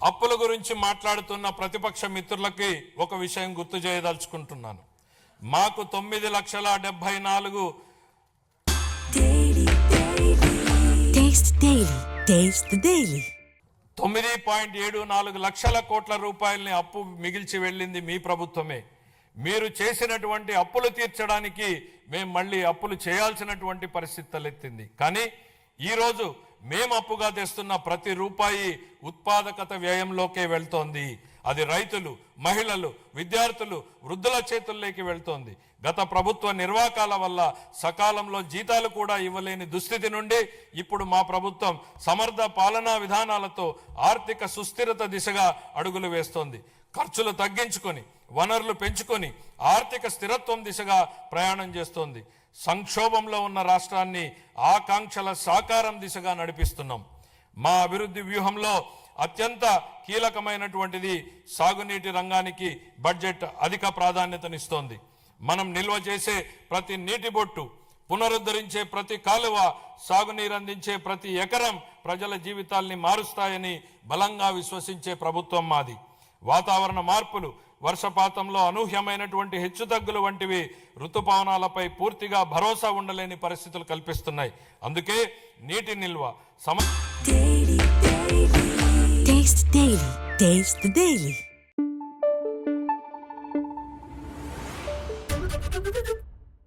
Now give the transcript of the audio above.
అప్పుల గురించి మాట్లాడుతున్న ప్రతిపక్ష మిత్రులకి ఒక విషయం గుర్తు చేయదలుచుకుంటున్నాను. మాకు 9,74,000 9.74 లక్షల కోట్ల రూపాయలని అప్పు మిగిల్చి వెళ్ళింది మీ ప్రభుత్వమే. మీరు చేసినటువంటి అప్పులు తీర్చడానికి మేము మళ్ళీ అప్పులు చేయాల్సినటువంటి పరిస్థితి తలెత్తింది. కానీ ఈరోజు మేము అప్పుగా తెస్తున్న ప్రతి రూపాయి ఉత్పాదకత వ్యయంలోకే వెళ్తోంది. అది రైతులు, మహిళలు, విద్యార్థులు, వృద్ధుల చేతుల్లోకి వెళ్తోంది. గత ప్రభుత్వ నిర్వాకాల వల్ల సకాలంలో జీతాలు కూడా ఇవ్వలేని దుస్థితి నుండి ఇప్పుడు మా ప్రభుత్వం సమర్థ పాలనా విధానాలతో ఆర్థిక సుస్థిరత దిశగా అడుగులు వేస్తోంది. ఖర్చులు తగ్గించుకొని, వనరులు పెంచుకొని ఆర్థిక స్థిరత్వం దిశగా ప్రయాణం చేస్తోంది. సంక్షోభంలో ఉన్న రాష్ట్రాన్ని ఆకాంక్షల సాకారం దిశగా నడిపిస్తున్నాం. మా అభివృద్ధి వ్యూహంలో అత్యంత కీలకమైనటువంటిది సాగునీటి రంగానికి బడ్జెట్ అధిక ప్రాధాన్యతనిస్తోంది. మనం నిల్వ చేసే ప్రతి నీటి బొట్టు, పునరుద్ధరించే ప్రతి కాలువ, సాగునీరు అందించే ప్రతి ఎకరం ప్రజల జీవితాల్ని మారుస్తాయని బలంగా విశ్వసించే ప్రభుత్వం మాది. వాతావరణ మార్పులు, వర్షపాతంలో అనూహ్యమైనటువంటి హెచ్చుతగ్గులు వంటివి ఋతుపవనాలపై పూర్తిగా భరోసా ఉండలేని పరిస్థితులు కల్పిస్తున్నాయి. అందుకే నీటి నిల్వ Taste the Daily.